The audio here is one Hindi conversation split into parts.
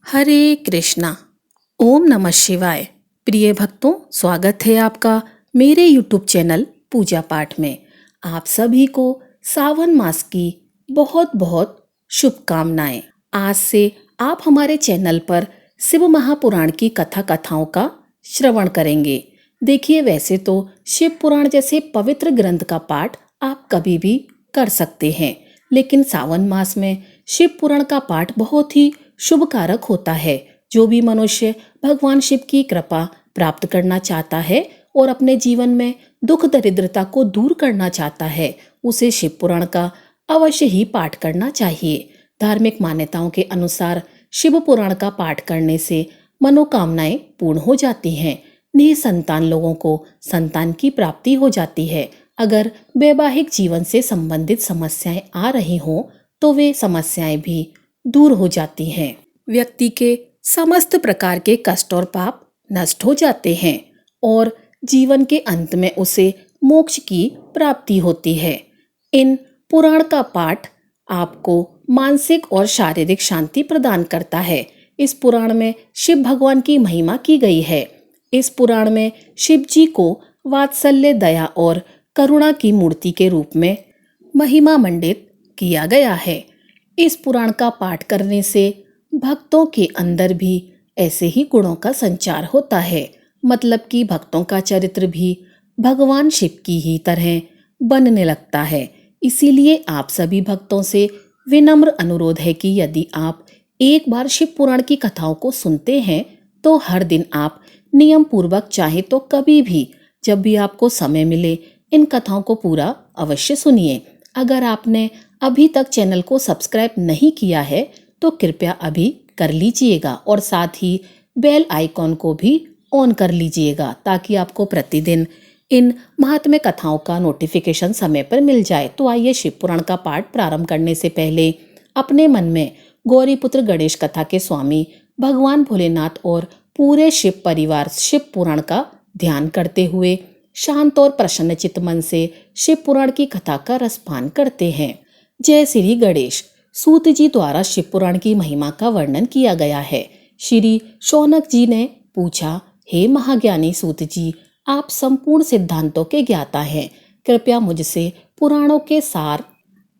हरे कृष्णा। ओम नमः शिवाय। प्रिय भक्तों, स्वागत है आपका मेरे यूट्यूब चैनल पूजा पाठ में। आप सभी को सावन मास की बहुत बहुत शुभकामनाएं। आज से आप हमारे चैनल पर शिव महापुराण की कथाओं का श्रवण करेंगे। देखिए, वैसे तो शिव पुराण जैसे पवित्र ग्रंथ का पाठ आप कभी भी कर सकते हैं, लेकिन सावन मास में शिव पुराण का पाठ बहुत ही शुभकारक होता है। जो भी मनुष्य भगवान शिव की कृपा प्राप्त करना चाहता है और अपने जीवन में दुख दरिद्रता को दूर करना चाहता है, उसे शिव पुराण का अवश्य ही पाठ करना चाहिए। धार्मिक मान्यताओं के अनुसार शिव पुराण का पाठ करने से मनोकामनाएं पूर्ण हो जाती हैं। निसंतान लोगों को संतान की प्राप्ति हो जाती है। अगर वैवाहिक जीवन से संबंधित समस्याएं आ रही हों तो वे समस्याएं भी दूर हो जाती हैं। व्यक्ति के समस्त प्रकार के कष्ट और पाप नष्ट हो जाते हैं और जीवन के अंत में उसे मोक्ष की प्राप्ति होती है। इन पुराण का पाठ आपको मानसिक और शारीरिक शांति प्रदान करता है। इस पुराण में शिव भगवान की महिमा की गई है। इस पुराण में शिव जी को वात्सल्य, दया और करुणा की मूर्ति के रूप में महिमा मंडित किया गया है। इस पुराण का पाठ करने से भक्तों के अंदर भी ऐसे ही गुणों का संचार होता है। मतलब कि भक्तों का चरित्र भी भगवान शिव की ही तरह बनने लगता है। इसीलिए आप सभी भक्तों से विनम्र अनुरोध है कि यदि आप एक बार शिव पुराण की कथाओं को सुनते हैं तो हर दिन आप नियम पूर्वक, चाहे तो कभी भी, जब भी आपको समय मिले, इन कथाओं को पूरा अवश्य सुनिए। अगर आपने अभी तक चैनल को सब्सक्राइब नहीं किया है तो कृपया अभी कर लीजिएगा और साथ ही बेल आइकॉन को भी ऑन कर लीजिएगा, ताकि आपको प्रतिदिन इन महात्म्य कथाओं का नोटिफिकेशन समय पर मिल जाए। तो आइए, शिव पुराण का पाठ प्रारंभ करने से पहले अपने मन में गौरीपुत्र गणेश कथा के स्वामी भगवान भोलेनाथ और पूरे शिव परिवार शिव पुराण का ध्यान करते हुए शांत और प्रसन्न चित्त मन से शिव पुराण की कथा का रसपान करते हैं। जय श्री गणेश। सूत जी द्वारा शिव पुराण की महिमा का वर्णन किया गया है। श्री शौनक जी ने पूछा, हे महाज्ञानी सूत जी, आप संपूर्ण सिद्धांतों के ज्ञाता हैं, कृपया मुझसे पुराणों के सार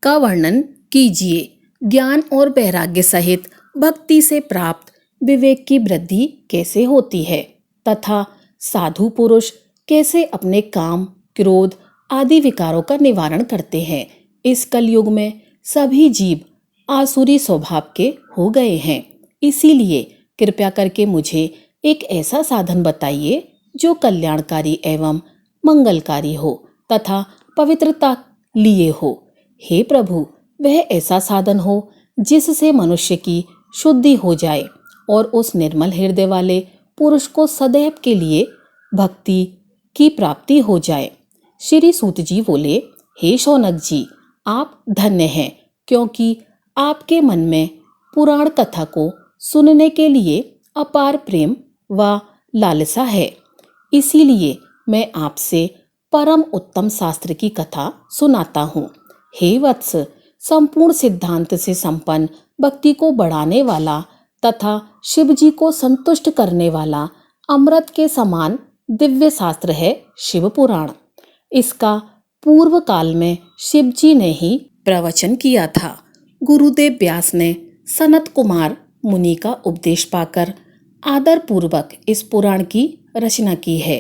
का वर्णन कीजिए। ज्ञान और वैराग्य सहित भक्ति से प्राप्त विवेक की वृद्धि कैसे होती है तथा साधु पुरुष कैसे अपने काम, क्रोध आदि विकारों का निवारण करते हैं। इस कलयुग में सभी जीव आसुरी स्वभाव के हो गए हैं। इसीलिए कृपया करके मुझे एक ऐसा साधन बताइए जो कल्याणकारी एवं मंगलकारी हो तथा पवित्रता लिए हो। हे प्रभु, वह ऐसा साधन हो जिससे मनुष्य की शुद्धि हो जाए और उस निर्मल हृदय वाले पुरुष को सदैव के लिए भक्ति की प्राप्ति हो जाए। श्री सूत जी बोले, हे शौनक जी, आप धन्य हैं, क्योंकि आपके मन में पुराण कथा को सुनने के लिए अपार प्रेम व लालसा है। इसीलिए मैं आपसे परम उत्तम शास्त्र की कथा सुनाता हूँ। हे वत्स, संपूर्ण सिद्धांत से संपन्न, भक्ति को बढ़ाने वाला तथा शिव जी को संतुष्ट करने वाला अमृत के समान दिव्य शास्त्र है शिव पुराण। इसका पूर्व काल में शिव जी ने ही प्रवचन किया था। गुरुदेव व्यास ने सनत कुमार मुनि का उपदेश पाकर आदर पूर्वक इस पुराण की रचना की है।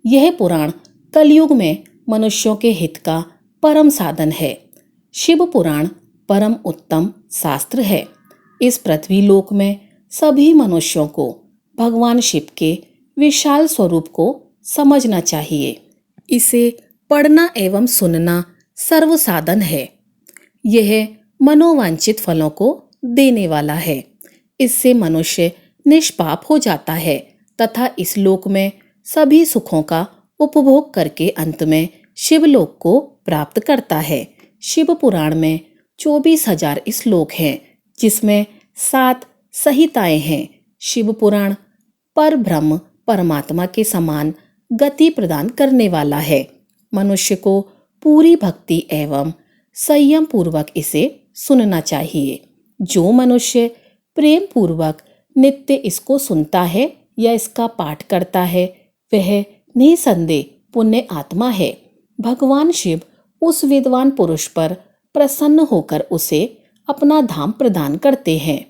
यह पुराण कलयुग में मनुष्यों के हित का परम साधन है। शिव पुराण परम उत्तम शास्त्र है। इस पृथ्वी लोक में सभी मनुष्यों को भगवान शिव के विशाल स्वरूप को समझना चाहिए। इसे पढ़ना एवं सुनना सर्व साधन है। यह मनोवांछित फलों को देने वाला है। इससे मनुष्य निष्पाप हो जाता है तथा इस लोक में सभी सुखों का उपभोग करके अंत में शिवलोक को प्राप्त करता है। शिव पुराण में 24,000 श्लोक हैं, जिसमें 7 संहिताएं हैं। शिव पुराण पर ब्रह्म परमात्मा के समान गति प्रदान करने वाला है। मनुष्य को पूरी भक्ति एवं संयम पूर्वक इसे सुनना चाहिए। जो मनुष्य प्रेम पूर्वक नित्य इसको सुनता है या इसका पाठ करता है, वह निसंदेह पुण्य आत्मा है। भगवान शिव उस विद्वान पुरुष पर प्रसन्न होकर उसे अपना धाम प्रदान करते हैं।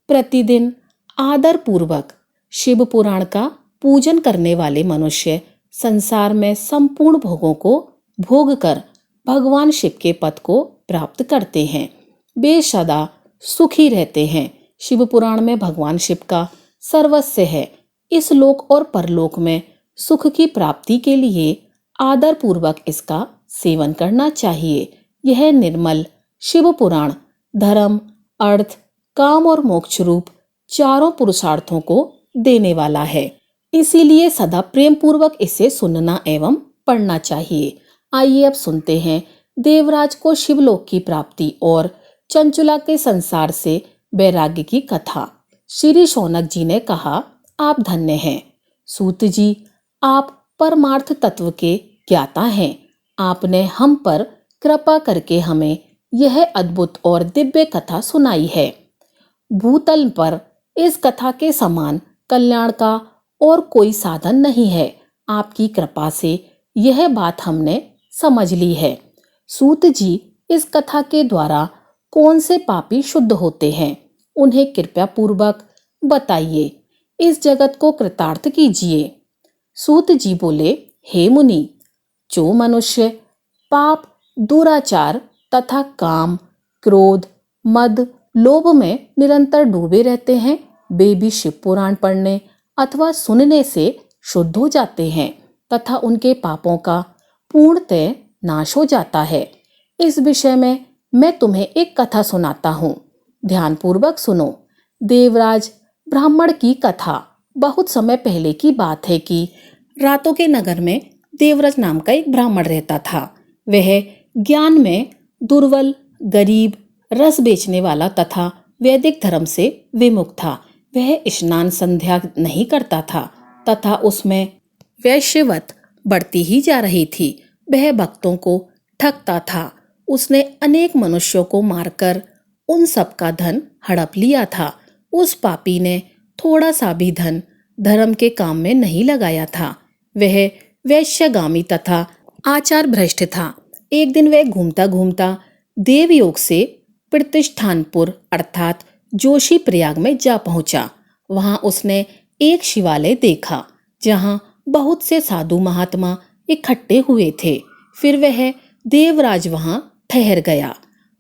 प्रतिदिन आदर पूर्वक शिव पुराण का पूजन करने वाले मनुष्य संसार में संपूर्ण भोगों को भोग कर भगवान शिव के पद को प्राप्त करते हैं। वे सदा सुखी रहते हैं। शिव पुराण में भगवान शिव का सर्वस्व है। इस लोक और परलोक में सुख की प्राप्ति के लिए आदर पूर्वक इसका सेवन करना चाहिए। यह निर्मल शिव पुराण धर्म, अर्थ, काम और मोक्ष रूप चारों पुरुषार्थों को देने वाला है। इसीलिए सदा प्रेम पूर्वक इसे सुनना एवं पढ़ना चाहिए। आइए अब सुनते हैं देवराज को शिवलोक की प्राप्ति और चंचुला के संसार से वैराग्य की कथा। श्री शौनक जी ने कहा, आप धन्य हैं सूत जी, आप परमार्थ तत्व के ज्ञाता हैं। आपने हम पर कृपा करके हमें यह अद्भुत और दिव्य कथा सुनाई है। भूतल पर इस कथा के समान कल्याण का और कोई साधन नहीं है। आपकी कृपा से यह बात हमने समझ ली है। सूत जी, इस कथा के द्वारा कौन से पापी शुद्ध होते हैं, उन्हें कृपया पूर्वक बताइए। इस जगत को कृतार्थ कीजिए। सूत जी बोले, हे मुनि, जो मनुष्य पाप, दुराचार तथा काम, क्रोध, मद, लोभ में निरंतर डूबे रहते हैं, वे भी शिव पुराण पढ़ने अथवा सुनने से शुद्ध हो जाते हैं तथा उनके पापों का पूर्णतः नाश हो जाता है। इस विषय में मैं तुम्हें एक कथा सुनाता हूँ, ध्यानपूर्वक सुनो। देवराज ब्राह्मण की कथा। बहुत समय पहले की बात है कि रातों के नगर में देवराज नाम का एक ब्राह्मण रहता था। वह ज्ञान में दुर्बल, गरीब, रस बेचने वाला तथा वैदिक धर्म से विमुख था। वह स्नान संध्या नहीं करता था तथा उसमें वैश्यवत बढ़ती ही जा रही थी। वह भक्तों को ठगता था। उसने अनेक मनुष्यों को मारकर उन सब का धन हड़प लिया था। उस पापी ने थोड़ा सा भी धन धर्म के काम में नहीं लगाया था। वह वैश्यगामी तथा आचार भ्रष्ट था। एक दिन वह घूमता घूमता देवयोग से प्रतिष्ठानपुर अर्थात जोशी प्रयाग में जा पहुंचा। वहां उसने एक शिवालय देखा जहां बहुत से साधु महात्मा इकट्ठे हुए थे। फिर वह देवराज वहां ठहर गया।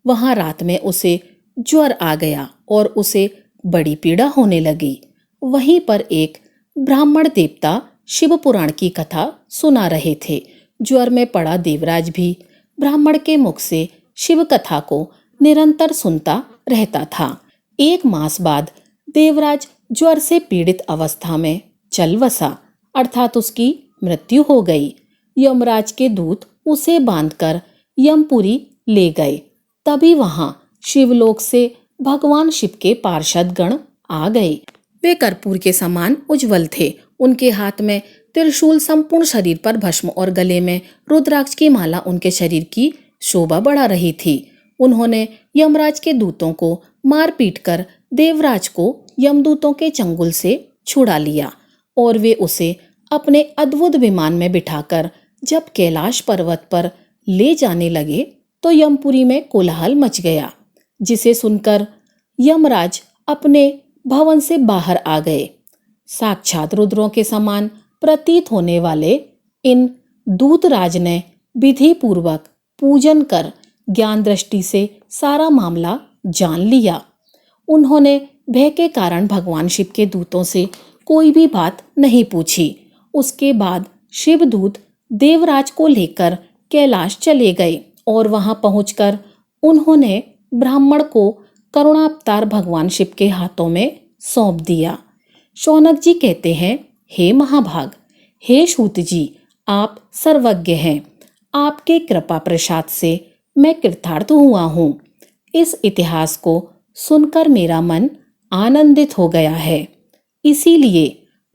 वहां रात में उसे ज्वर आ गया और उसे बड़ी पीड़ा होने लगी। वहीं पर एक ब्राह्मण देवता शिव पुराण की कथा सुना रहे थे। ज्वर में पड़ा देवराज भी ब्राह्मण के मुख से शिव कथा को निरंतर सुनता रहता था। एक मास बाद देवराज ज्वर से पीड़ित अवस्था में चल बसा, अर्थात उसकी मृत्यु हो गई। यमराज के दूत उसे बांधकर यमपुरी ले गए। तभी वहां शिवलोक से भगवान शिव के पार्षद गण आ गए। वे कर्पूर के समान उज्जवल थे। उनके हाथ में त्रिशूल, संपूर्ण शरीर पर भस्म और गले में रुद्राक्ष की माला उनके शरीर की शोभा बढ़ा रही थी। उन्होंने यमराज के दूतों को मार पीट कर देवराज को यमदूतों के चंगुल से छुड़ा लिया और वे उसे अपने अद्भुत विमान में बिठाकर जब कैलाश पर्वत पर ले जाने लगे तो यमपुरी में कोलाहल मच गया, जिसे सुनकर यमराज अपने भवन से बाहर आ गए। साक्षात रुद्रों के समान प्रतीत होने वाले इन दूतराज ने विधि पूर्वक पूजन कर ज्ञान दृष्टि से सारा मामला जान लिया। उन्होंने भय के कारण भगवान शिव के दूतों से कोई भी बात नहीं पूछी। उसके बाद शिवदूत देवराज को लेकर कैलाश चले गए और वहां पहुंचकर उन्होंने ब्राह्मण को करुणावतार भगवान शिव के हाथों में सौंप दिया। शौनक जी कहते हैं, हे महाभाग, हे सूत जी, आप सर्वज्ञ हैं। आपके कृपा प्रसाद से मैं कृतार्थ हुआ हूँ। इस इतिहास को सुनकर मेरा मन आनंदित हो गया है। इसीलिए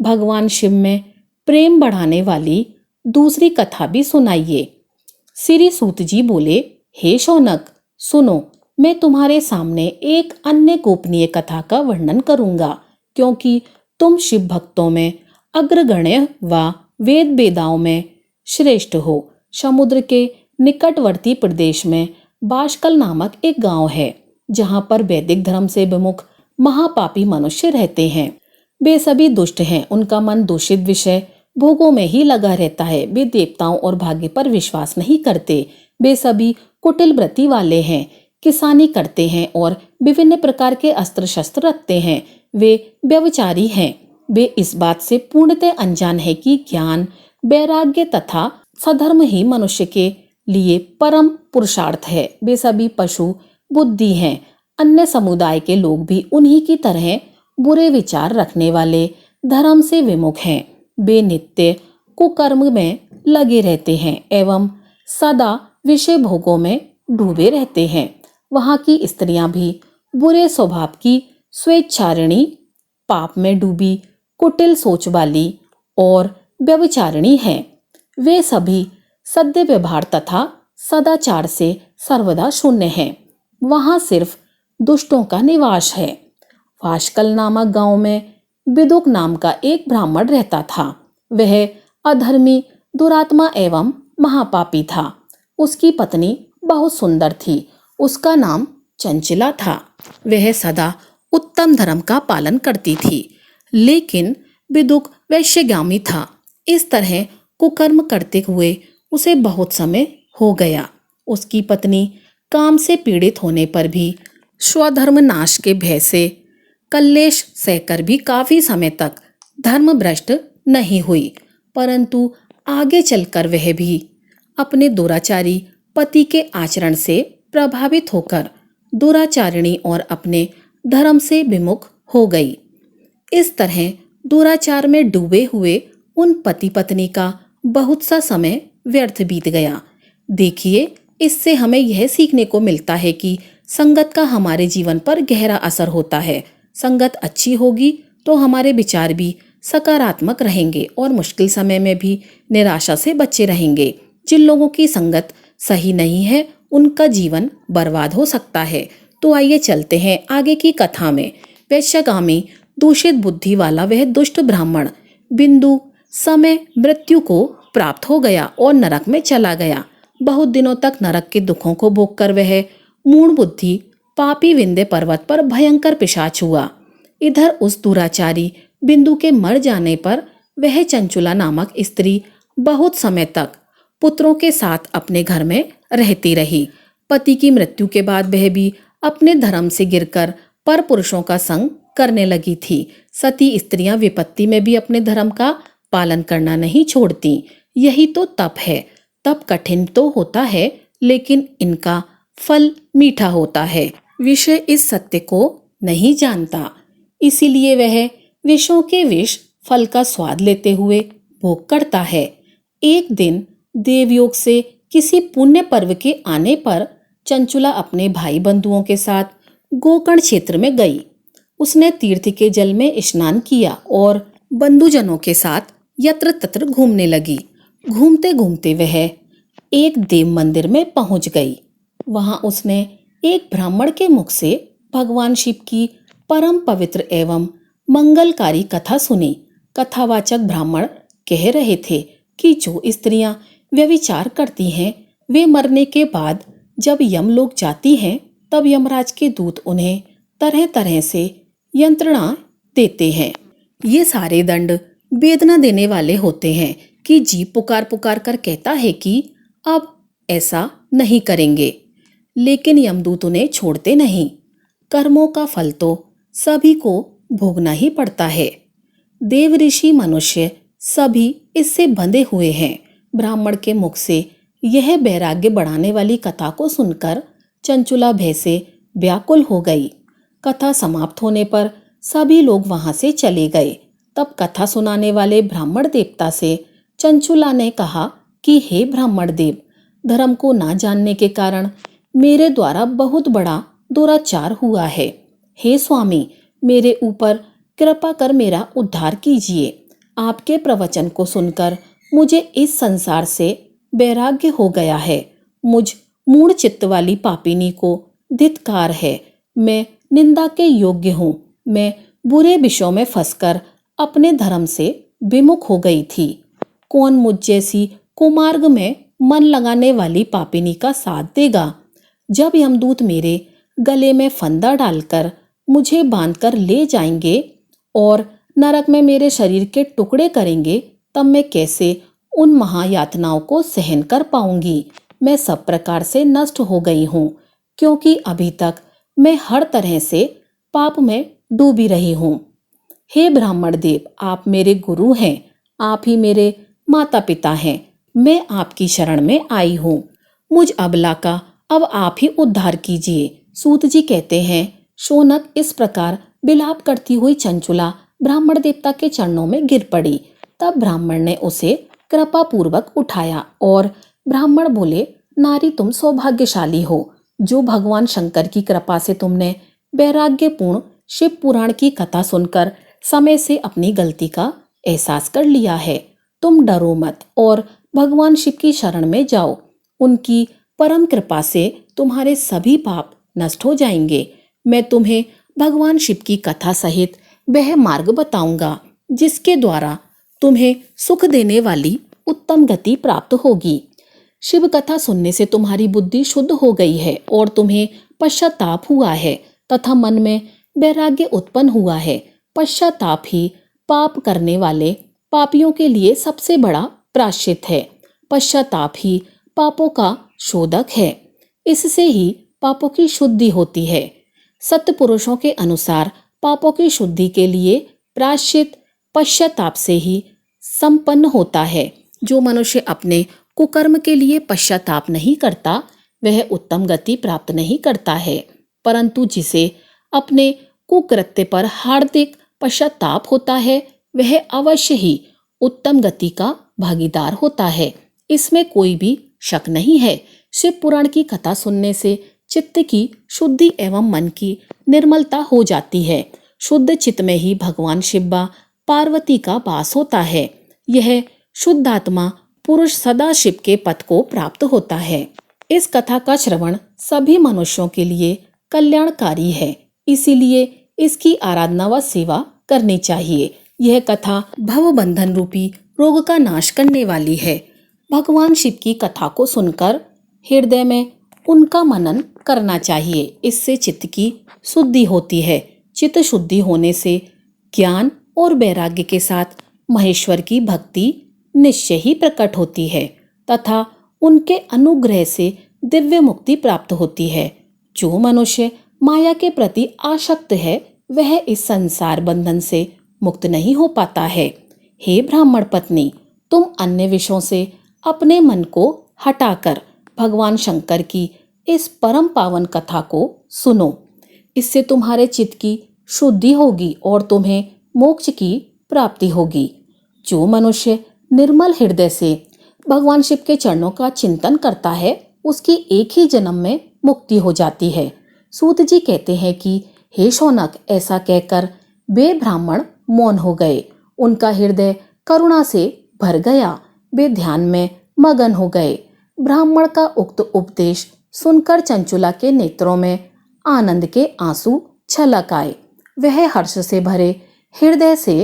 भगवान शिव में प्रेम बढ़ाने वाली दूसरी कथा भी सुनाइए। श्री सूत जी बोले, हे शौनक, सुनो, मैं तुम्हारे सामने एक अन्य गोपनीय कथा का वर्णन करूंगा। क्योंकि तुम शिव भक्तों में अग्रगण्य व वेद वेदाओं में श्रेष्ठ हो। समुद्र के निकटवर्ती प्रदेश में बाशकल नामक एक गांव है, जहां पर वैदिक धर्म से विमुख महापापी मनुष्य रहते हैं। वे सभी दुष्ट हैं। उनका मन दूषित विषय भोगों में ही लगा रहता है। वे देवताओं और भाग्य पर विश्वास नहीं करते। वे सभी कुटिल वृत्ति वाले हैं, किसानी करते हैं और विभिन्न प्रकार के अस्त्र शस्त्र रखते हैं। वे व्यभिचारी हैं। वे इस बात से पूर्णतः अनजान है कि ज्ञान, वैराग्य तथा सधर्म ही मनुष्य के लिए परम पुरुषार्थ है। वे सभी पशु बुद्धि हैं। अन्य समुदाय के लोग भी उन्हीं की तरह बुरे विचार रखने वाले, धर्म से विमुख हैं। वे नित्य कुकर्म में लगे रहते हैं एवं सदा विषय भोगों में डूबे रहते हैं। वहाँ की स्त्रियां भी बुरे स्वभाव की, स्वेच्छारिणी, पाप में डूबी, कुटिल सोच वाली और व्यभिचारिणी हैं। वे सभी सद्य व्यवहार तथा सदाचार से सर्वदा शून्य हैं। वहाँ सिर्फ दुष्टों का निवास है। वाशकल नामक गांव में विदुक नाम का एक ब्राह्मण रहता था। वह अधर्मी, दुरात्मा एवं महापापी था। उसकी पत्नी बहुत सुंदर थी। उसका नाम चंचला था। वह सदा उत्तम धर्म का पालन करती थी, लेकिन विदुक वैश्यगामी था। इस तरह कुकर्म करते हुए उसे बहुत समय हो गया। उसकी पत्नी काम से पीड़ित होने पर भी स्वधर्म नाश के भय से कलेश सहकर भी काफी समय तक धर्म भ्रष्ट नहीं हुई, परंतु आगे चलकर वह भी अपने दुराचारी पति के आचरण से प्रभावित होकर दुराचारिणी और अपने धर्म से विमुख हो गई। इस तरह दुराचार में डूबे हुए उन पति पत्नी का बहुत सा समय व्यर्थ बीत गया। देखिए, इससे हमें यह सीखने को मिलता है कि संगत का हमारे जीवन पर गहरा असर होता है। संगत अच्छी होगी तो हमारे विचार भी सकारात्मक रहेंगे और मुश्किल समय में भी निराशा से बचे रहेंगे। जिन लोगों की संगत सही नहीं है, उनका जीवन बर्बाद हो सकता है। तो आइए चलते हैं आगे की कथा में। वैश्यगामी, दूषित बुद्धि वाला वह दुष्ट ब्राह्मण बिंदु समय मृत्यु को प्राप्त हो गया और नरक में चला गया। बहुत दिनों तक नरक के दुखों को भोगकर वह मूढ़ बुद्धि पापी विंध्य पर्वत पर भयंकर पिशाच हुआ। इधर उस दुराचारी बिंदु के मर जाने पर वह चंचुला नामक स्त्री बहुत समय तक पुत्रों के साथ अपने घर में रहती रही। पति की मृत्यु के बाद वह भी अपने धर्म से गिरकर पर पुरुषों का संग करने लगी थी। सती स्त्रियां विपत्ति में भी अपने धर्म का पालन करना नहीं छोड़ती। यही तो तप है। तप कठिन तो होता है, लेकिन इनका फल मीठा होता है। विषय इस सत्य को नहीं जानता, इसीलिए वह विषों के विष फल का स्वाद लेते हुए भोग करता है। एक दिन देवयोग से किसी पुण्य पर्व के आने पर चंचुला अपने भाई बंधुओं के साथ गोकर्ण क्षेत्र में गई। उसने तीर्थ के जल में स्नान किया और बंधुजनों के साथ यत्र तत्र घूमने लगी। घूमते घूमते वह एक देव मंदिर में पहुंच गई। वहां उसने एक ब्राह्मण के मुख से भगवान शिव की परम पवित्र एवं मंगलकारी कथा सुनी। कथावाचक ब्राह्मण कह रहे थे कि जो स्त्रियां व्यभिचार करती हैं, वे मरने के बाद जब यमलोक जाती हैं, तब यमराज के दूत उन्हें तरह तरह से यंत्रणा देते हैं। ये सारे दंड वेदना देने वाले होते हैं कि जीव पुकार पुकार कर कहता है कि अब ऐसा नहीं करेंगे, लेकिन यमदूत उन्हें छोड़ते नहीं। कर्मों का फल तो सभी को भोगना ही पड़ता है। देव ऋषि मनुष्य सभी इससे बंधे हुए हैं। ब्राह्मण के मुख से यह वैराग्य बढ़ाने वाली कथा को सुनकर चंचुला भय से व्याकुल हो गई। कथा समाप्त होने पर सभी लोग वहां से चले गए। तब कथा सुनाने वाले ब्राह्मण देवता से चंचुला ने कहा कि हे ब्राह्मण देव, धर्म को ना जानने के कारण मेरे द्वारा बहुत बड़ा दुराचार हुआ है। हे स्वामी, मेरे ऊपर कृपा कर मेरा उद्धार कीजिए। आपके प्रवचन को सुनकर मुझे इस संसार से वैराग्य हो गया है। मुझ मूढ़ चित्त वाली पापिनी को धिक्कार है। मैं निंदा के योग्य हूँ। मैं बुरे विषयों में फंसकर अपने धर्म से विमुख हो गई थी। कौन मुझ जैसी कुमार्ग में मन लगाने वाली पापिनी का साथ देगा? जब यमदूत मेरे गले में फंदा डालकर मुझे बांधकर ले जाएंगे और नरक में मेरे शरीर के टुकड़े करेंगे, तब मैं कैसे उन महायातनाओं को सहन कर पाऊंगी? मैं सब प्रकार से नष्ट हो गई हूँ, क्योंकि अभी तक मैं हर तरह से पाप में डूबी रही हूँ। हे ब्राह्मण देव, आप मेरे गुरु हैं, आप ही मेरे माता पिता हैं। मैं आपकी शरण में आई हूँ। मुझ अबला का अब आप ही उद्धार कीजिए। सूत जी कहते हैं, शौनक इस प्रकार विलाप करती हुई चंचुला ब्राह्मण देवता के चरणों में गिर पड़ी। तब ब्राह्मण ने उसे कृपा पूर्वक उठाया और ब्राह्मण बोले, नारी तुम सौभाग्यशाली हो, जो भगवान शंकर की कृपा से तुमने वैराग्यपूर्ण शिव पुराण की कथा सुनकर समय से अपनी गलती का एहसास कर लिया है। तुम डरो मत और भगवान शिव की शरण में जाओ। उनकी परम कृपा से तुम्हारे सभी पाप नष्ट हो जाएंगे। मैं तुम्हें भगवान शिव की कथा सहित वह मार्ग बताऊंगा जिसके द्वारा तुम्हें सुख देने वाली उत्तम गति प्राप्त होगी। शिव कथा सुनने से तुम्हारी बुद्धि शुद्ध हो गई है और तुम्हें पश्चाताप हुआ है तथा मन में वैराग्य उत्पन्न हुआ है। पश्चाताप ही पाप करने वाले पापियों के लिए सबसे बड़ा प्रायश्चित है। पश्चाताप ही पापों का शोधक है। इससे ही पापों की शुद्धि होती है। सत्य पुरुषों के अनुसार पापों की शुद्धि के लिए प्रायश्चित पश्चाताप से ही संपन्न होता है। जो मनुष्य अपने कुकर्म के लिए पश्चाताप नहीं करता, वह उत्तम गति प्राप्त नहीं करता है, परंतु जिसे अपने कुकृत्य पर हार्दिक पश्चाताप होता है, वह अवश्य ही उत्तम गति का भागीदार होता है। इसमें कोई भी शक नहीं है। शिव पुराण की कथा सुनने से चित्त की शुद्धि एवं मन की निर्मलता हो जाती है। शुद्ध चित्त में ही भगवान शिव पार्वती का वास होता है। यह शुद्ध आत्मा पुरुष सदा शिव के पद को प्राप्त होता है। इस कथा का श्रवण सभी मनुष्यों के लिए कल्याणकारी है, इसीलिए इसकी आराधना व सेवा करनी चाहिए। यह कथा भवबंधन रूपी रोग का नाश करने वाली है। भगवान शिव की कथा को सुनकर हृदय में उनका मनन करना चाहिए। इससे चित्त की शुद्धि होती है। चित्त शुद्धि होने से ज्ञान और वैराग्य के साथ महेश्वर की भक्ति निश्चय ही प्रकट होती है तथा उनके अनुग्रह से दिव्य मुक्ति प्राप्त होती है। जो मनुष्य माया के प्रति आसक्त है, वह इस संसार बंधन से मुक्त नहीं हो पाता है। हे ब्राह्मण पत्नी, तुम अन्य विषयों से अपने मन को हटाकर भगवान शंकर की इस परम पावन कथा को सुनो। इससे तुम्हारे चित्त की शुद्धि होगी और तुम्हें मोक्ष की प्राप्ति होगी। जो मनुष्य निर्मल हृदय से भगवान शिव के चरणों का चिंतन करता है, उसकी एक ही जन्म में मुक्ति हो जाती है। सूत जी कहते हैं कि हे शौनक, ऐसा कहकर वे ब्राह्मण मौन हो गए। उनका हृदय करुणा से भर गया। वे ध्यान में मगन हो गए। ब्राह्मण का उक्त उपदेश सुनकर चंचुला के नेत्रों में आनंद के आंसू छलक आए। वह हर्ष से भरे हृदय से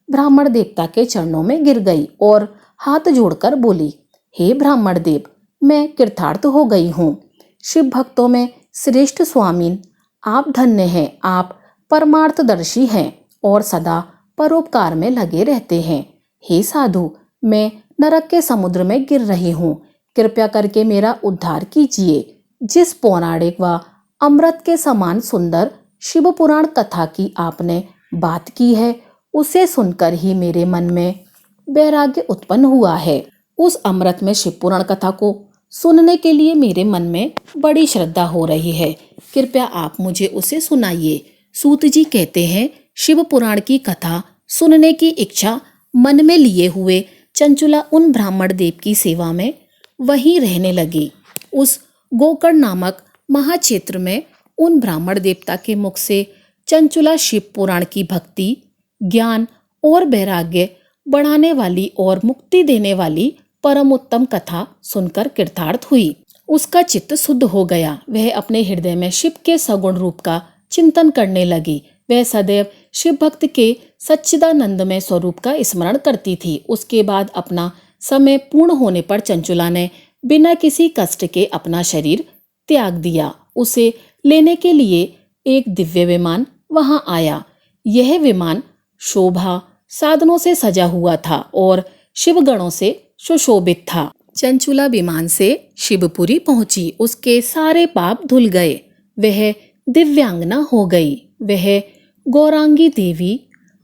ब्राह्मण देवता के चरणों में गिर गई और हाथ जोड़कर बोली, हे ब्राह्मण देव, मैं कृतार्थ हो गई हूँ। शिव भक्तों में श्रेष्ठ स्वामीन, आप धन्य हैं। आप परमार्थदर्शी हैं और सदा परोपकार में लगे रहते हैं। हे साधु, मैं नरक के समुद्र में गिर रही हूँ, कृपया करके मेरा उद्धार कीजिए। जिस पौराणिक व अमृत के समान सुंदर शिव पुराण कथा की आपने बात की है, उसे सुनकर ही मेरे मन में वैराग्य उत्पन्न हुआ है। उस अमृत में शिव पुराण कथा को सुनने के लिए मेरे मन में बड़ी श्रद्धा हो रही है। कृपया आप मुझे उसे सुनाइए। सूत जी कहते हैं, शिव पुराण की कथा सुनने की इच्छा मन में लिए हुए चंचुला उन ब्राह्मण देव की सेवा में वहीं रहने लगी। उस गोकर्ण नामक महाक्षेत्र में उन ब्राह्मण देवता के मुख से चंचुला शिव पुराण की भक्ति, ज्ञान और वैराग्य बढ़ाने वाली और मुक्ति देने वाली परम उत्तम कथा सुनकर कृतार्थ हुई। उसका चित्त शुद्ध हो गया। वह अपने हृदय में शिव के सगुण रूप का चिंतन करने लगी। वह सदैव शिव भक्त के सच्चिदानंदमय स्वरूप का स्मरण करती थी। उसके बाद अपना समय पूर्ण होने पर चंचुला ने बिना किसी कष्ट के अपना शरीर त्याग दिया। उसे लेने के लिए एक दिव्य विमान वहां आया। यह विमान शोभा साधनों से सजा हुआ था और शिवगणों से सुशोभित था। चंचुला विमान से शिवपुरी पहुंची। उसके सारे पाप धुल गए। वह दिव्यांगना हो गई। वह गौरांगी देवी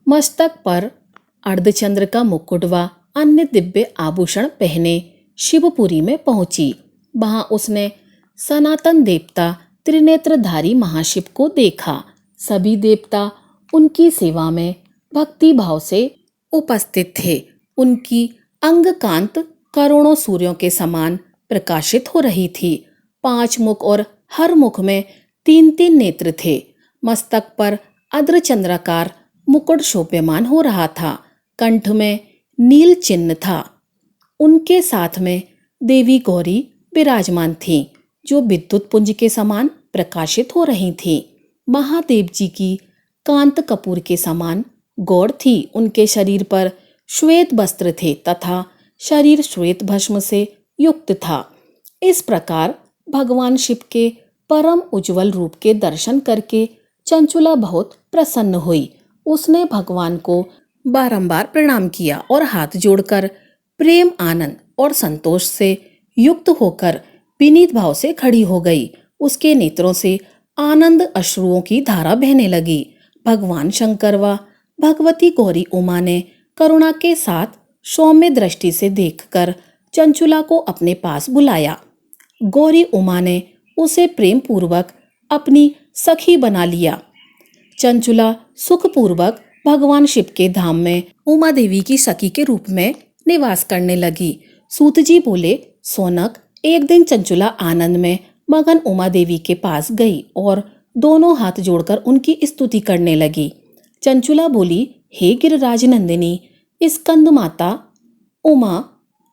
मस्तक पर अर्धचंद्र का मुकुट व अन्य दिव्य आभूषण पहने शिवपुरी में पहुंची। वहां उसने सनातन देवता त्रिनेत्रधारी महाशिव को देखा। सभी देवता उनकी सेवा में भक्ति भाव से उपस्थित थे। उनकी अंग कांत करोड़ों सूर्यों के समान प्रकाशित हो रही थी। 5 मुख और हर मुख में 3-3 नेत्र थे। मस्तक पर अर्धचंद्राकार मुकुट शोभ्यमान हो रहा था। कंठ में नील चिन्ह था। उनके साथ में देवी गौरी विराजमान थीं, जो विद्युत पुंज के समान प्रकाशित हो रही थीं। महादेव जी की कांत कपूर के समान गौर थी। उनके शरीर पर श्वेत वस्त्र थे तथा शरीर श्वेत भस्म से युक्त था। इस प्रकार भगवान शिव के परम उज्जवल रूप के दर्शन करके चंचुला बहुत प्रसन्न हुई। उसने भगवान को बारंबार प्रणाम किया और हाथ जोड़कर प्रेम आनंद और संतोष से युक्त होकर विनीत भाव से खड़ी हो गई। उसके नेत्रों से आनंद अश्रुओं की धारा बहने लगी। भगवान शंकर व भगवती गौरी उमा ने करुणा के साथ सौम्य दृष्टि से देखकर चंचुला को अपने पास बुलाया। गौरी उमा ने उसे प्रेम पूर्वक अपनी सखी बना लिया। चंचुला सुखपूर्वक भगवान शिव के धाम में उमा देवी की सखी के रूप में निवास करने लगी। सूत जी बोले, सोनक, एक दिन चंचुला आनंद में मगन उमा देवी के पास गई और दोनों हाथ जोड़कर उनकी स्तुति करने लगी। चंचुला बोली, हे गिरिराज नंदिनी स्कंद माता उमा,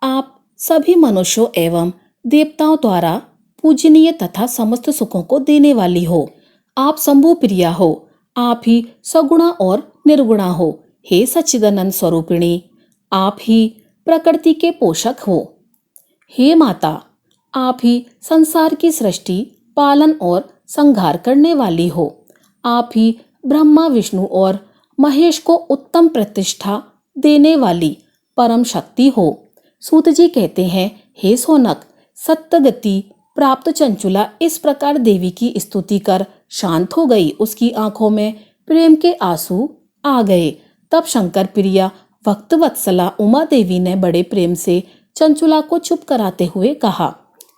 आप सभी मनुष्यों एवं देवताओं द्वारा पूजनीय तथा समस्त सुखों को देने वाली हो। आप शंभु प्रिया हो। आप ही सगुणा और निर्गुणा हो। हे सच्चिदानंद स्वरूपिणी, आप ही प्रकृति के पोषक हो। हे माता, आप ही संसार की सृष्टि, पालन और संहार करने वाली हो। आप ही ब्रह्मा विष्णु और महेश को उत्तम प्रतिष्ठा देने वाली परम शक्ति हो। सूत जी कहते हैं, हे सोनक, सत्तगति प्राप्त चंचुला इस प्रकार देवी की स्तुति कर शांत हो गई। उसकी आंखों में प्रेम के आंसू आ गए। तब शंकर प्रिया भक्त वत्सला उमा देवी ने बड़े प्रेम से चंचुला को चुप कराते हुए कहा,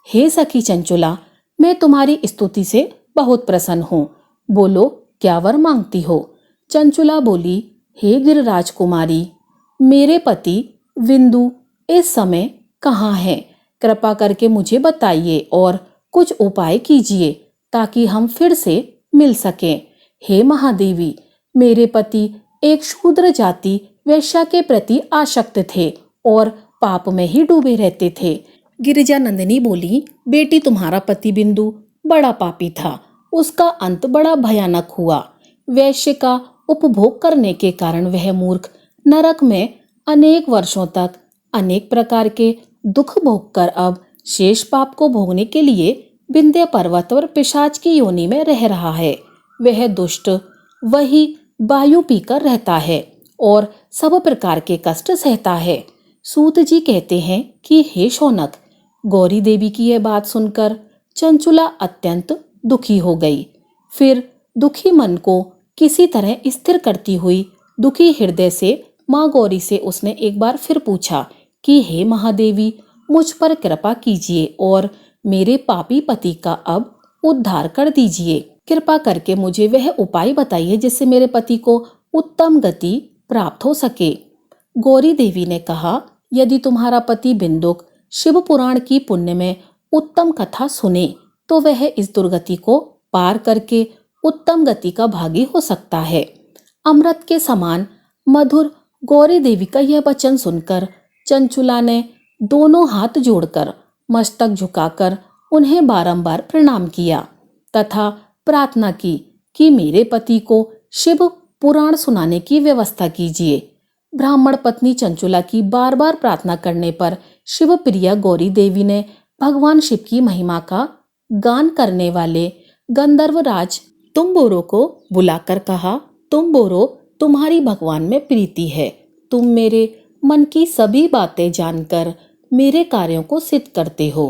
हे सखी चंचुला, मैं तुम्हारी स्तुति से बहुत प्रसन्न हूँ। बोलो, क्या वर मांगती हो? चंचुला बोली, हे गिरिराज कुमारी, मेरे पति विंदु इस समय कहाँ हैं? कृपा करके मुझे बताइए और कुछ उपाय कीजिए ताकि हम फिर से मिल सकें। हे महादेवी, मेरे पति एक शूद्र जाति वैश्या के प्रति आसक्त थे और पाप में ही डूबे रहते थे। गिरिजा नंदिनी बोली, बेटी, तुम्हारा पति बिंदु बड़ा पापी था। उसका अंत बड़ा भयानक हुआ। वैश्य का उपभोग करने के कारण वह मूर्ख नरक में अनेक वर्षों तक अनेक प्रकार के दुख भोगकर अब शेष पाप को भोगने के लिए विंध्य पर्वत और पिशाच की योनि में रह रहा है। वह दुष्ट वही वायु पीकर रहता है और सब प्रकार के कष्ट सहता है। सूत जी कहते हैं कि हे शौनक, गौरी देवी की यह बात सुनकर चंचुला अत्यंत दुखी हो गई। फिर दुखी मन को किसी तरह स्थिर करती हुई दुखी हृदय से माँ गौरी से उसने एक बार फिर पूछा कि हे महादेवी, मुझ पर कृपा कीजिए और मेरे पापी पति का अब उद्धार कर दीजिए। कृपा करके मुझे वह उपाय बताइए जिससे मेरे पति को उत्तम गति प्राप्त हो सके। गौरी देवी ने कहा, यदि तुम्हारा पति बिंदुक शिव पुराण की पुण्य में उत्तम कथा सुने तो वह इस दुर्गति को पार करके उत्तम गति का भागी हो सकता है। अमृत के समान मधुर गौरी देवी का यह वचन सुनकर चंचुला ने दोनों हाथ जोड़कर मस्तक झुकाकर उन्हें बारंबार प्रणाम किया तथा प्रार्थना की कि मेरे पति को शिव पुराण सुनाने की व्यवस्था कीजिए। ब्राह्मण पत्नी चंचुला की बार बार प्रार्थना करने पर शिवप्रिया गौरी देवी ने भगवान शिव की महिमा का गान करने वाले गंधर्वराज तुम्बोरो को बुलाकर कहा, तुम्बोरो, तुम्हारी भगवान में प्रीति है। तुम मेरे मन की सभी बातें जानकर मेरे कार्यों को सिद्ध करते हो।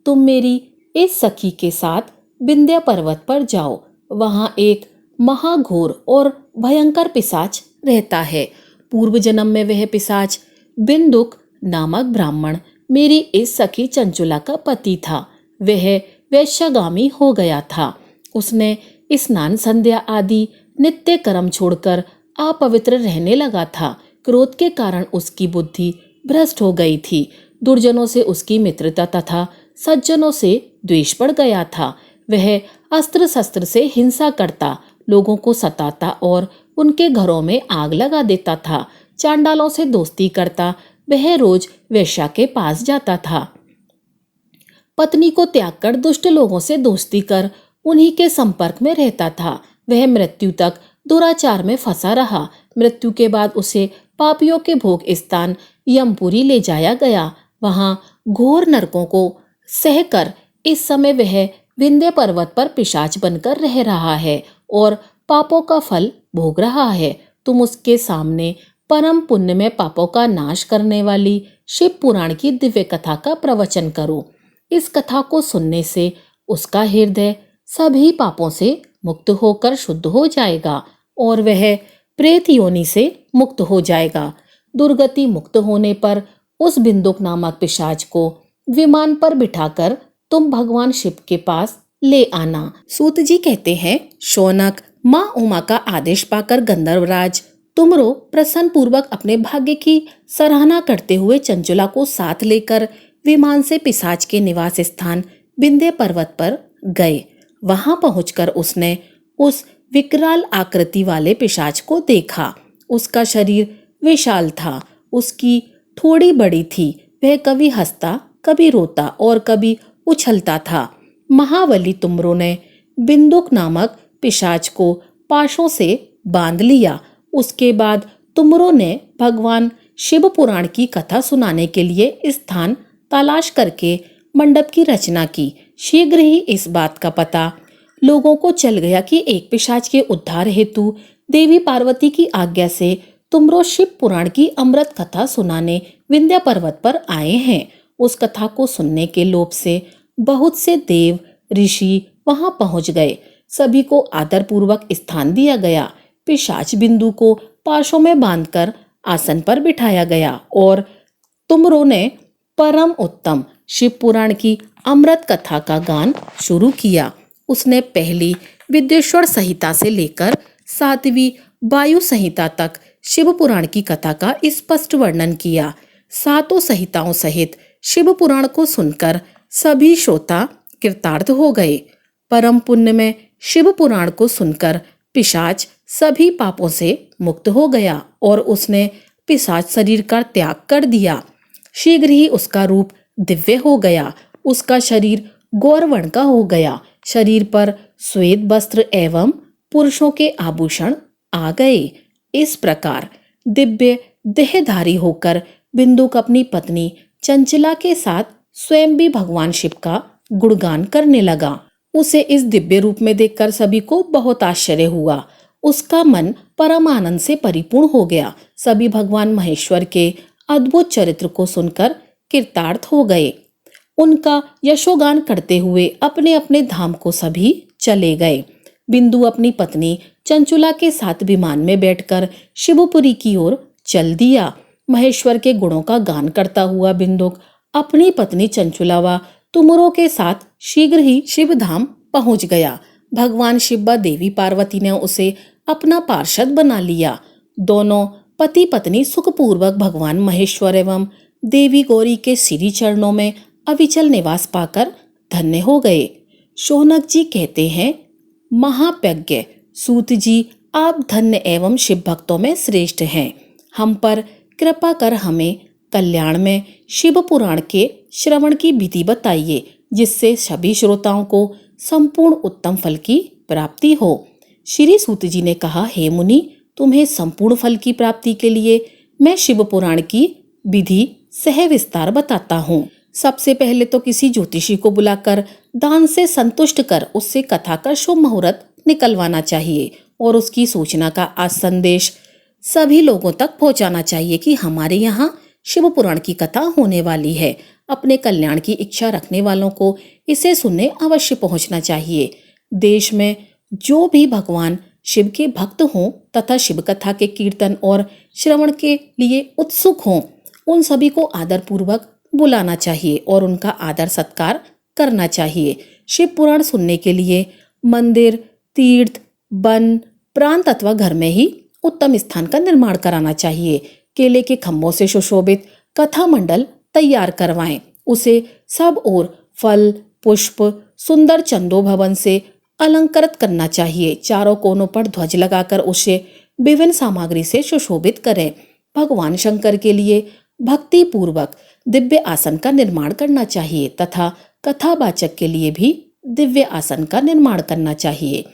तुम मेरी इस सखी के साथ विंध्य पर्वत पर जाओ। वहां एक महाघोर और भयंकर पिशाच रहता है। पूर्व जन्म में वह पिशाच बिंदुक नामक ब्राह्मण मेरी इस सखी चंचुला का पति था। वह वैश्यगामी हो गया था। उसने स्नान संध्या आदि नित्य कर्म छोड़कर अपवित्र रहने लगा था। क्रोध के कारण उसकी बुद्धि भ्रष्ट हो गई थी। दुर्जनों से उसकी मित्रता तथा सज्जनों से द्वेष बढ़ गया था। वह अस्त्र शस्त्र से हिंसा करता, लोगों को सताता और उनके घरों में आग लगा देता था। चांडालों से दोस्ती करता, वह रोज वेश्या के पास जाता था। पत्नी को त्याग कर दुष्ट लोगों से दोस्ती कर उन्हीं के संपर्क में रहता था। वह मृत्यु तक दुराचार में फंसा रहा। मृत्यु के बाद उसे पापियों के भोग स्थान यमपुरी ले जाया गया। वहां घोर नरकों को सहकर इस समय वह विंध्य पर्वत पर पिशाच बनकर रह रहा है और पापों का फल भोग रहा है। तुम उसके सामने परम पुण्य में पापों का नाश करने वाली शिव पुराण की दिव्य कथा का प्रवचन करो। इस कथा को सुनने से उसका हृदय सभी पापों से मुक्त होकर शुद्ध हो जाएगा और वह प्रेत योनि से मुक्त हो जाएगा। दुर्गति मुक्त होने पर उस बिंदुक नामक पिशाच को विमान पर बिठाकर तुम भगवान शिव के पास ले आना। सूत जी कहते हैं, शौनक, माँ उमा का आदेश पाकर गंधर्वराज तुमरो प्रसन्न पूर्वक अपने भाग्य की सराहना करते हुए चंचुला को साथ लेकर विमान से पिशाच के निवास स्थान विंध्य पर्वत पर गए। वहां पहुंचकर उसने उस विकराल आकृति वाले पिशाच को देखा। उसका शरीर विशाल था, उसकी ठोड़ी बड़ी थी। वह कभी हंसता, कभी रोता और कभी उछलता था। महाबली तुमरो ने बिंदुक नामक पिशाच को पाशों से बांध लिया। उसके बाद तुमरो ने भगवान शिव पुराण की कथा सुनाने के लिए स्थान तलाश करके मंडप की रचना की। शीघ्र ही इस बात का पता लोगों को चल गया कि एक पिशाच के उद्धार हेतु देवी पार्वती की आज्ञा से तुमरो शिव पुराण की अमृत कथा सुनाने विंध्य पर्वत पर आए हैं। उस कथा को सुनने के लोभ से बहुत से देव ऋषि वहां पहुंच गए। सभी को आदर पूर्वक स्थान दिया गया। पिशाच बिंदु को पाशों में बांधकर आसन पर बिठाया गया और तुमरो ने परम उत्तम शिव पुराण की अमृत कथा का गान शुरू किया। उसने पहली विद्येश्वर संहिता से लेकर 7वीं वायु संहिता तक शिव पुराण की कथा का स्पष्ट वर्णन किया। 7 संहिताओं सहित शिव पुराण को सुनकर सभी श्रोता कृतार्थ हो गए। परम पुण्य में शिव पुराण को सुनकर पिशाच सभी पापों से मुक्त हो गया और उसने पिशाच शरीर का त्याग कर दिया। शीघ्र ही उसका रूप दिव्य हो गया। उसका शरीर गौरवर्ण का हो गया। शरीर पर श्वेत वस्त्र एवं पुरुषों के आभूषण आ गए। इस प्रकार दिव्य देहधारी होकर बिंदुक अपनी पत्नी चंचला के साथ स्वयं भी भगवान शिव का गुणगान करने लगा। उसे इस दिव्य रूप में देखकर सभी को बहुत आश्चर्य हुआ। उसका मन परम आनंद से परिपूर्ण हो गया। सभी भगवान महेश्वर के अद्भुत चरित्र को सुनकर कृतार्थ हो गए। उनका यशोगान करते हुए अपने अपने धाम को सभी चले गए। बिंदु अपनी पत्नी चंचुला के साथ विमान में बैठकर शिवपुरी की ओर चल दिया। महेश्वर के गुणों का गान करता हुआ बिंदुक अपनी पत्नी चंचुला व तुमरो के साथ शीघ्र ही शिवधाम पहुंच गया। भगवान शिव व देवी पार्वती ने उसे अपना पार्षद बना लिया। दोनों पति पत्नी सुखपूर्वक भगवान महेश्वर एवं देवी गौरी के श्री चरणों में अविचल निवास पाकर धन्य हो गए। शौनक जी कहते हैं, महाप्रज्ञ सूत जी, आप धन्य एवं शिव भक्तों में श्रेष्ठ हैं। हम पर कृपा कर हमें कल्याण में शिव पुराण के श्रवण की विधि बताइए, जिससे सभी श्रोताओं को संपूर्ण उत्तम फल की प्राप्ति हो। श्री सूत जी ने कहा, हे मुनि, तुम्हें संपूर्ण फल की प्राप्ति के लिए मैं शिव पुराण की विधि सहविस्तार बताता हूँ। सबसे पहले तो किसी ज्योतिषी को बुलाकर दान से संतुष्ट कर उससे कथा का शुभ मुहूर्त निकलवाना चाहिए और उसकी सूचना का आज संदेश सभी लोगों तक पहुंचाना चाहिए कि हमारे यहाँ शिव पुराण की कथा होने वाली है। अपने कल्याण की इच्छा रखने वालों को इसे सुनने अवश्य पहुंचना चाहिए। देश में जो भी भगवान शिव के भक्त हों तथा शिव कथा के कीर्तन और श्रवण के लिए उत्सुक हों, उन सभी को आदर पूर्वक बुलाना चाहिए और उनका आदर सत्कार करना चाहिए। शिव पुराण सुनने के लिए मंदिर, तीर्थ, वन, प्रांत अथवा घर में ही उत्तम स्थान का निर्माण कराना चाहिए। केले के खम्भों से सुशोभित कथा मंडल तैयार करवाएं। उसे सब ओर फल, पुष्प, सुंदर चंदो भवन से अलंकृत करना चाहिए। चारों कोनों पर ध्वज लगाकर उसे विभिन्न सामग्री से सुशोभित करें। भगवान शंकर के लिए भक्ति पूर्वक दिव्य आसन का निर्माण करना चाहिए तथा कथावाचक के लिए भी दिव्य आसन का निर्माण करना चाहिए।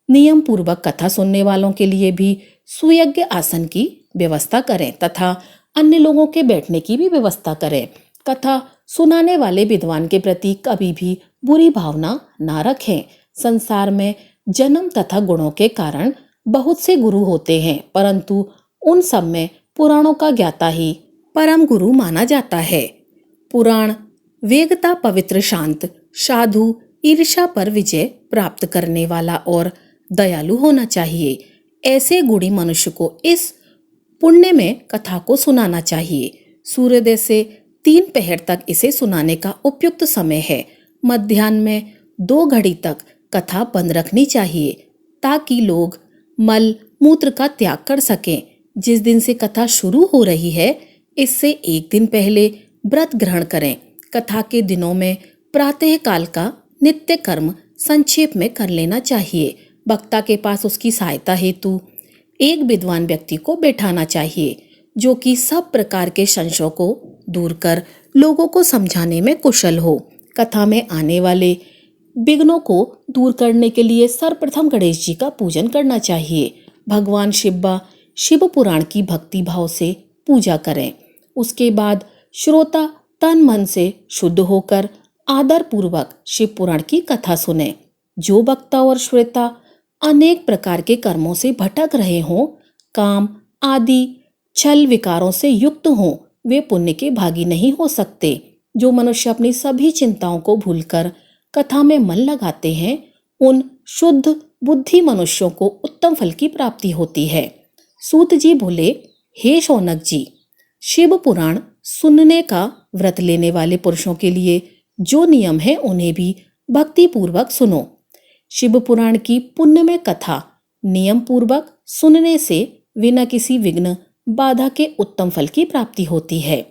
नियम पूर्वक कथा सुनने वालों के लिए भी सुयोग्य आसन की व्यवस्था करें तथा अन्य लोगों के बैठने की भी व्यवस्था करें। कथा सुनाने वाले विद्वान के प्रति कभी भी बुरी भावना ना रखें। संसार में जन्म तथा गुणों के कारण बहुत से गुरु होते हैं, परंतु उन सब में पुराणों का ज्ञाता ही परम गुरु माना जाता है। पुराण वेगता, पवित्र, शांत, साधु, ईर्ष्या पर विजय प्राप्त करने वाला और दयालु होना चाहिए। ऐसे गुणी मनुष्य को इस पुण्य में कथा को सुनाना चाहिए। सूर्योदय से 3 पहर तक इसे सुनाने का उपयुक्त समय है। मध्याह्न में 2 घड़ी तक कथा बंद रखनी चाहिए ताकि लोग मल मूत्र का त्याग कर सकें। जिस दिन से कथा शुरू हो रही है, इससे 1 दिन पहले व्रत ग्रहण करें। कथा के दिनों में प्रातः काल का नित्य कर्म संक्षेप में कर लेना चाहिए। वक्ता के पास उसकी सहायता हेतु एक विद्वान व्यक्ति को बैठाना चाहिए जो कि सब प्रकार के संशयों को दूर कर लोगों को समझाने में कुशल हो। कथा में आने वाले विघ्नों को दूर करने के लिए सर्वप्रथम गणेश जी का पूजन करना चाहिए। भगवान शिव पुराण की भक्ति भाव से पूजा करें। उसके बाद श्रोता तन मन से शुद्ध होकर आदर पूर्वक शिव पुराण की कथा सुने। जो वक्ता और श्रोता अनेक प्रकार के कर्मों से भटक रहे हों, काम आदि छल विकारों से युक्त हों, वे पुण्य के भागी नहीं हो सकते। जो मनुष्य अपनी सभी चिंताओं को भूलकर कथा में मन लगाते हैं, उन शुद्ध बुद्धि मनुष्यों को उत्तम फल की प्राप्ति होती है। सूत जी बोले, हे शौनक जी, शिव पुराण सुनने का व्रत लेने वाले पुरुषों के लिए जो नियम है उन्हें भी भक्ति पूर्वक सुनो। शिव पुराण की पुण्यमय कथा नियम पूर्वक सुनने से बिना किसी विघ्न बाधा के उत्तम फल की प्राप्ति होती है।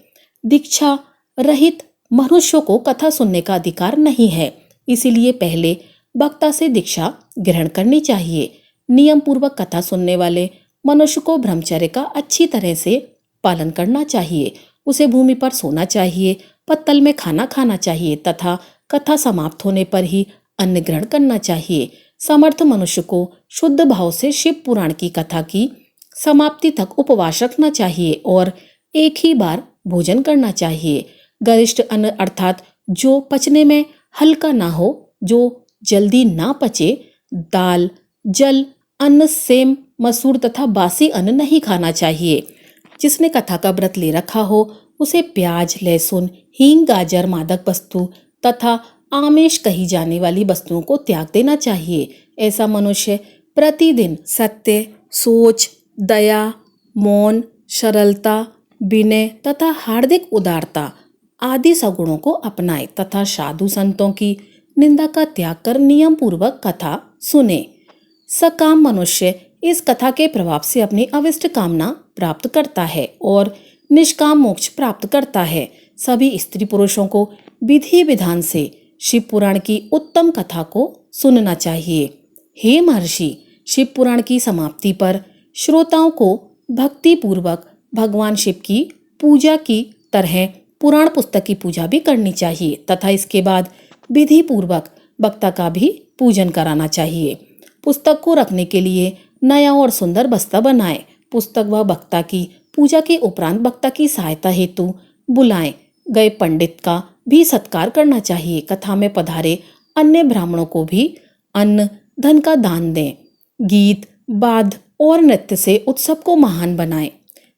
दीक्षा रहित मनुष्यों को कथा सुनने का अधिकार नहीं है, इसीलिए पहले वक्ता से दीक्षा ग्रहण करनी चाहिए। नियम पूर्वक कथा सुनने वाले मनुष्य को ब्रह्मचर्य का अच्छी तरह से पालन करना चाहिए। उसे भूमि पर सोना चाहिए, पत्तल में खाना खाना चाहिए तथा कथा समाप्त होने पर ही अन्न ग्रहण करना चाहिए। समर्थ मनुष्य को शुद्ध भाव से शिव पुराण की कथा की समाप्ति तक उपवास रखना चाहिए और एक ही बार भोजन करना चाहिए। गरिष्ठ अन्न अर्थात जो पचने में हल्का ना हो, जो जल्दी ना पचे, दाल, जल, अन्न, सेम, मसूर तथा बासी अन्न नहीं खाना चाहिए। जिसने कथा का व्रत ले रखा हो उसे प्याज, लहसुन, हींग, गाजर, मादक वस्तु तथा आमिष कही जाने वाली वस्तुओं को त्याग देना चाहिए। ऐसा मनुष्य प्रतिदिन सत्य, सोच, दया, मौन, सरलता, विनय तथा हार्दिक उदारता आदि सगुणों को अपनाए तथा साधु संतों की निंदा का त्याग कर नियम पूर्वक कथा सुने। सकाम मनुष्य इस कथा के प्रभाव से अपनी अविष्ट कामना प्राप्त करता है और निष्काम मोक्ष प्राप्त करता है। सभी स्त्री पुरुषों को विधि विधान से शिव पुराण की उत्तम कथा को सुनना चाहिए। हे महर्षि, शिव पुराण की समाप्ति पर श्रोताओं को भक्ति पूर्वक भगवान शिव की पूजा की तरह पुराण पुस्तक की पूजा भी करनी चाहिए तथा इसके बाद विधि पूर्वक वक्ता का भी पूजन कराना चाहिए। पुस्तक को रखने के लिए नया और सुंदर बस्ता बनाएं। पुस्तक व वक्ता की पूजा के उपरांत वक्ता की सहायता हेतु बुलाएं गए पंडित का भी सत्कार करना चाहिए। कथा में पधारे अन्य ब्राह्मणों को भी अन्न धन का दान दें। गीत वाद्य और नृत्य से उत्सव को महान बनाएं।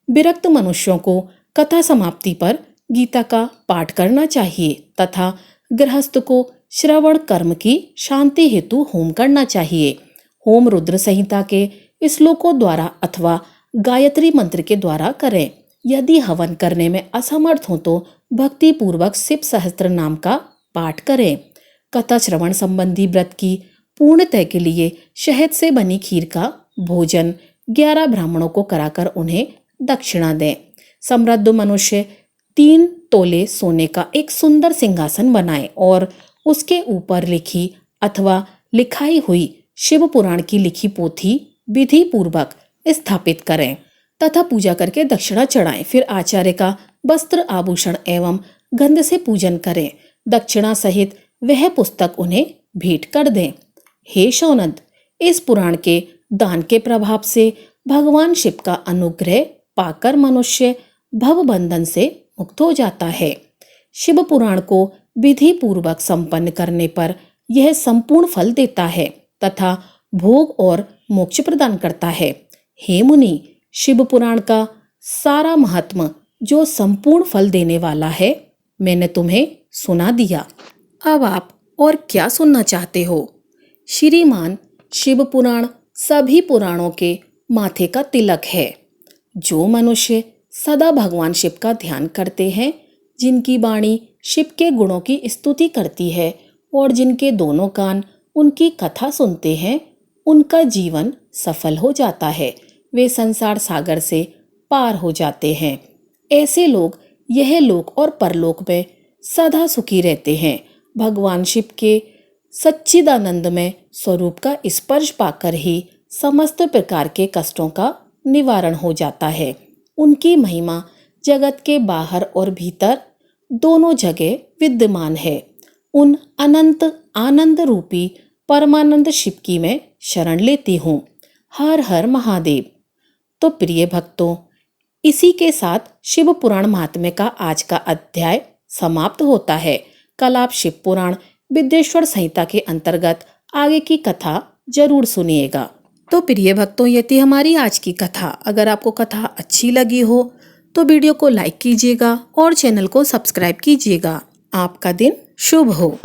विरक्त मनुष्यों को कथा समाप्ति पर गीता का पाठ करना चाहिए तथा गृहस्थ को श्रवण कर्म की शांति हेतु होम करना चाहिए। होम रुद्र संहिता के श्लोकों द्वारा अथवा गायत्री मंत्र के द्वारा करें। यदि हवन करने में असमर्थ हो तो भक्ति पूर्वक शिव सहस्त्र नाम का पाठ करें। कथा श्रवण संबंधी व्रत की पूर्णतः के लिए शहद से बनी खीर का भोजन 11 ब्राह्मणों को कराकर उन्हें दक्षिणा दें। समृद्ध मनुष्य 3 तोले सोने का एक सुंदर सिंहासन बनाए और उसके ऊपर लिखी अथवा लिखाई हुई शिव पुराण की लिखी पोथी विधि पूर्वक स्थापित करें तथा पूजा करके दक्षिणा चढ़ाएं। फिर आचार्य का वस्त्र आभूषण एवं गंध से पूजन करें। दक्षिणा सहित वह पुस्तक उन्हें भेंट कर दें। हे शौनक, इस पुराण के दान के प्रभाव से भगवान शिव का अनुग्रह पाकर मनुष्य भव बंधन से मुक्त हो जाता है। शिव पुराण को विधि पूर्वक संपन्न करने पर यह संपूर्ण फल देता है तथा भोग और मोक्ष प्रदान करता है। हे मुनि, शिव पुराण का सारा महात्म जो संपूर्ण फल देने वाला है मैंने तुम्हें सुना दिया। अब आप और क्या सुनना चाहते हो? श्रीमान, शिव पुराण सभी पुराणों के माथे का तिलक है। जो मनुष्य सदा भगवान शिव का ध्यान करते हैं, जिनकी वाणी शिव के गुणों की स्तुति करती है और जिनके दोनों कान उनकी कथा सुनते हैं, उनका जीवन सफल हो जाता है। वे संसार सागर से पार हो जाते हैं। ऐसे लोग यह लोक और परलोक में सदा सुखी रहते हैं। भगवान शिव के सच्चिदानंदमय स्वरूप का स्पर्श पाकर ही समस्त प्रकार के कष्टों का निवारण हो जाता है। उनकी महिमा जगत के बाहर और भीतर दोनों जगह विद्यमान है। उन अनंत आनंद रूपी परमानंद शिव की मैं शरण लेती हूँ। हर हर महादेव। तो प्रिय भक्तों, इसी के साथ शिव पुराण महात्म्य का आज का अध्याय समाप्त होता है। कल आप शिव पुराण विद्येश्वर संहिता के अंतर्गत आगे की कथा जरूर सुनिएगा। तो प्रिय भक्तों, ये थी हमारी आज की कथा। अगर आपको कथा अच्छी लगी हो तो वीडियो को लाइक कीजिएगा और चैनल को सब्सक्राइब कीजिएगा। आपका दिन शुभ हो।